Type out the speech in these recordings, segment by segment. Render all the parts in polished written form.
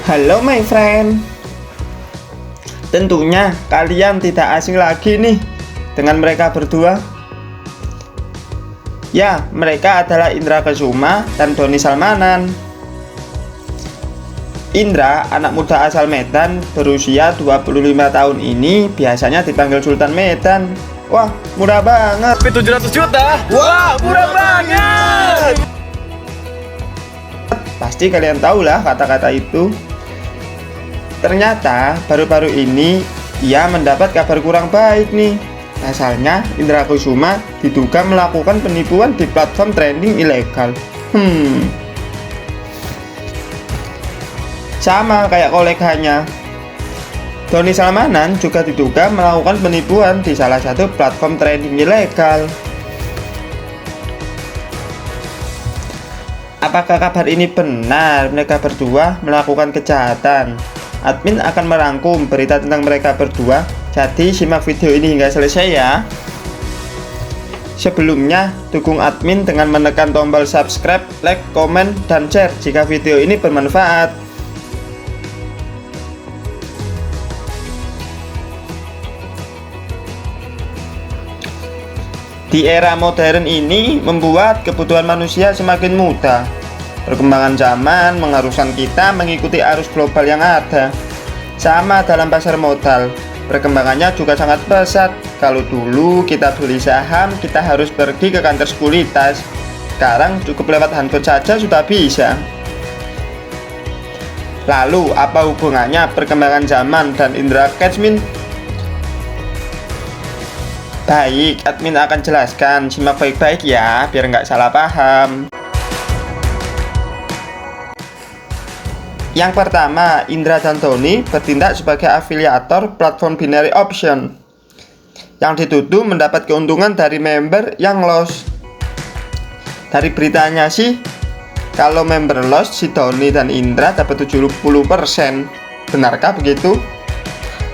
Halo my friend. Tentunya kalian tidak asing lagi nih dengan mereka berdua. Ya, mereka adalah Indra Kesuma dan Doni Salmanan. Indra, anak muda asal Medan, berusia 25 tahun ini biasanya dipanggil Sultan Medan. Wah, murah banget. Tapi 700 juta? Wah, murah banget. Pasti kalian tahu lah kata-kata itu. Ternyata baru-baru ini ia mendapat kabar kurang baik nih. Asalnya Indra Kesuma diduga melakukan penipuan di platform trading ilegal. Sama kayak koleganya, Doni Salmanan juga diduga melakukan penipuan di salah satu platform trading ilegal. Apakah kabar ini benar mereka berdua melakukan kejahatan? Admin akan merangkum berita tentang mereka berdua, jadi simak video ini hingga selesai ya. Sebelumnya, dukung admin dengan menekan tombol subscribe, like, komen, dan share jika video ini bermanfaat. Di era modern ini membuat kebutuhan manusia semakin mudah. Perkembangan zaman mengharuskan kita mengikuti arus global yang ada. Sama dalam pasar modal, perkembangannya juga sangat pesat. Kalau dulu kita beli saham, kita harus pergi ke kantor sekuritas. Sekarang cukup lewat handphone saja sudah bisa. Lalu, apa hubungannya perkembangan zaman dan Indra Kesuma? Baik, admin akan jelaskan. Simak baik-baik ya, biar nggak salah paham. Yang pertama, Indra dan Doni bertindak sebagai afiliator platform binary option yang dituduh mendapat keuntungan dari member yang loss. Dari beritanya sih, kalau member loss, si Doni dan Indra dapat 70%. Benarkah begitu?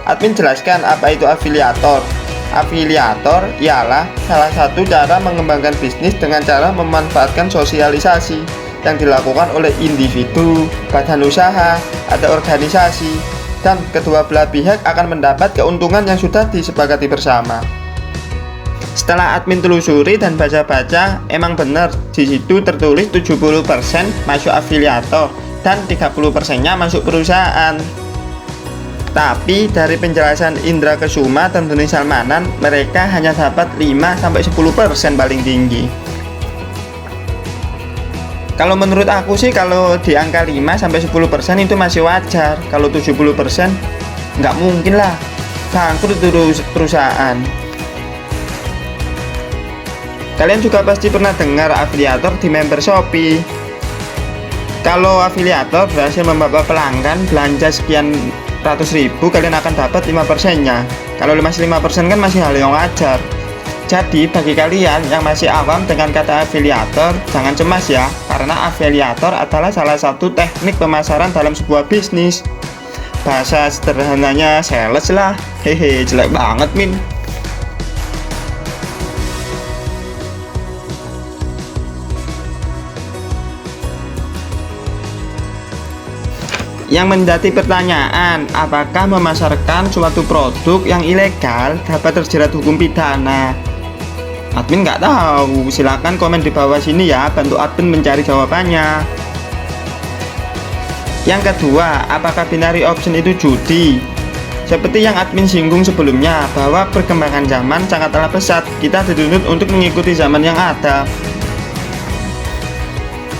Admin jelaskan apa itu afiliator. Afiliator ialah salah satu cara mengembangkan bisnis dengan cara memanfaatkan sosialisasi yang dilakukan oleh individu, badan usaha, atau organisasi, dan kedua belah pihak akan mendapat keuntungan yang sudah disepakati bersama. Setelah admin telusuri dan baca-baca, emang benar di situ tertulis 70% masuk afiliator dan 30%-nya masuk perusahaan. Tapi dari penjelasan Indra Kesuma dan Doni Salmanan, mereka hanya dapat 5-10% paling tinggi. Kalau menurut aku sih, kalau di angka 5-10% itu masih wajar. Kalau 70% nggak mungkin lah, bangkrut terus perusahaan. Kalian juga pasti pernah dengar afiliator di member Shopee. Kalau afiliator berhasil membawa pelanggan belanja sekian ratus ribu, kalian akan dapat 5%-nya. Kalau masih 5% kan masih hal yang wajar. Jadi bagi kalian yang masih awam dengan kata afiliator, jangan cemas ya, karena afiliator adalah salah satu teknik pemasaran dalam sebuah bisnis. Bahasa sederhananya sales lah. Hehe, jelek banget min. Yang menjadi pertanyaan, apakah memasarkan suatu produk yang ilegal dapat terjerat hukum pidana? Admin nggak tahu, silahkan komen di bawah sini ya, bantu admin mencari jawabannya. Yang kedua, apakah binary option itu judi? Seperti yang admin singgung sebelumnya, bahwa perkembangan zaman sangatlah pesat, kita dituntut untuk mengikuti zaman yang ada.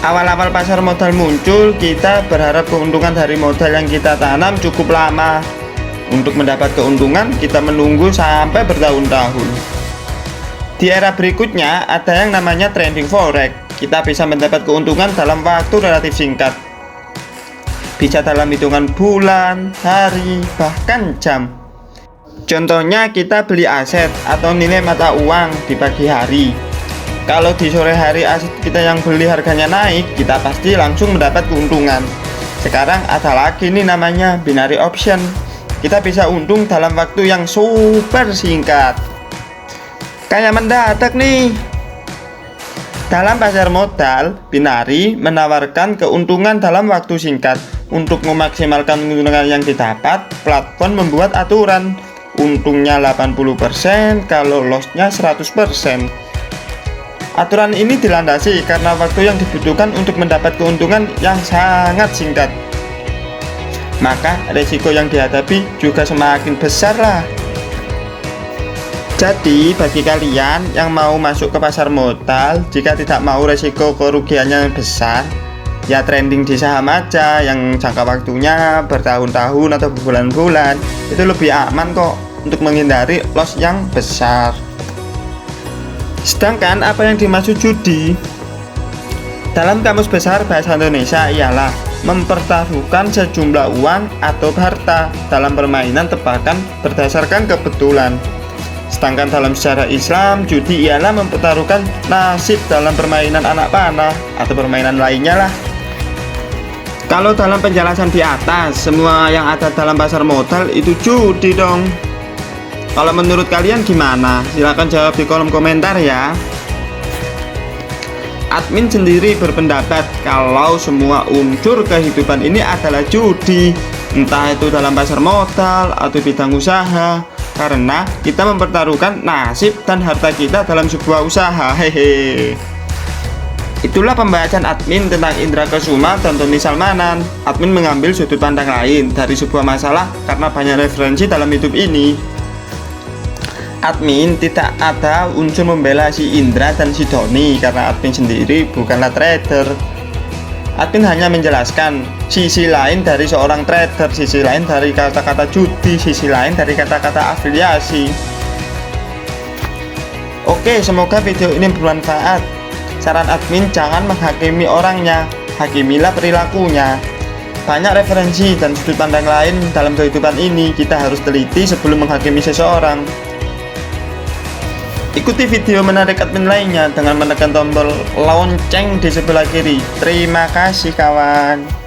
Awal-awal pasar modal muncul, kita berharap keuntungan dari modal yang kita tanam cukup lama. Untuk mendapat keuntungan, kita menunggu sampai bertahun-tahun. Di era berikutnya, ada yang namanya trading forex. Kita bisa mendapat keuntungan dalam waktu relatif singkat. Bisa dalam hitungan bulan, hari, bahkan jam. Contohnya, kita beli aset atau nilai mata uang di pagi hari. Kalau di sore hari aset kita yang beli harganya naik, kita pasti langsung mendapat keuntungan. Sekarang ada lagi nih namanya binary option. Kita bisa untung dalam waktu yang super singkat. Kayak mendadak nih. Dalam pasar modal, binary menawarkan keuntungan dalam waktu singkat. Untuk memaksimalkan keuntungan yang didapat, platform membuat aturan. Untungnya 80%, kalau lossnya 100%. Aturan ini dilandasi karena waktu yang dibutuhkan untuk mendapat keuntungan yang sangat singkat. Maka resiko yang dihadapi juga semakin besar lah. Jadi bagi kalian yang mau masuk ke pasar modal, jika tidak mau resiko kerugiannya besar, ya trading di saham aja yang jangka waktunya bertahun-tahun atau berbulan-bulan. Itu lebih aman kok untuk menghindari loss yang besar. Sedangkan apa yang dimaksud judi? Dalam Kamus Besar Bahasa Indonesia ialah mempertaruhkan sejumlah uang atau harta dalam permainan tebakan berdasarkan kebetulan. Sedangkan dalam sejarah Islam, judi ialah mempertaruhkan nasib dalam permainan anak panah atau permainan lainnya lah. Kalau dalam penjelasan di atas, semua yang ada dalam pasar modal itu judi dong. Kalau menurut kalian gimana? Silahkan jawab di kolom komentar ya. Admin sendiri berpendapat kalau semua unsur kehidupan ini adalah judi, entah itu dalam pasar modal atau bidang usaha, karena kita mempertaruhkan nasib dan harta kita dalam sebuah usaha. Hehe. Itulah pembahasan admin tentang Indra Kesuma dan Tony Salmanan. Admin mengambil sudut pandang lain dari sebuah masalah karena banyak referensi dalam hidup ini. Admin tidak ada unsur membela si Indra dan si Tony karena admin sendiri bukanlah trader. Admin hanya menjelaskan sisi lain dari seorang trader, sisi lain dari kata-kata judi, sisi lain dari kata-kata afiliasi. Oke, semoga video ini bermanfaat. Saran admin, jangan menghakimi orangnya, hakimilah perilakunya. Banyak referensi dan sudut pandang lain dalam kehidupan ini, kita harus teliti sebelum menghakimi seseorang. Ikuti video menarik admin lainnya dengan menekan tombol lonceng di sebelah kiri. Terima kasih kawan.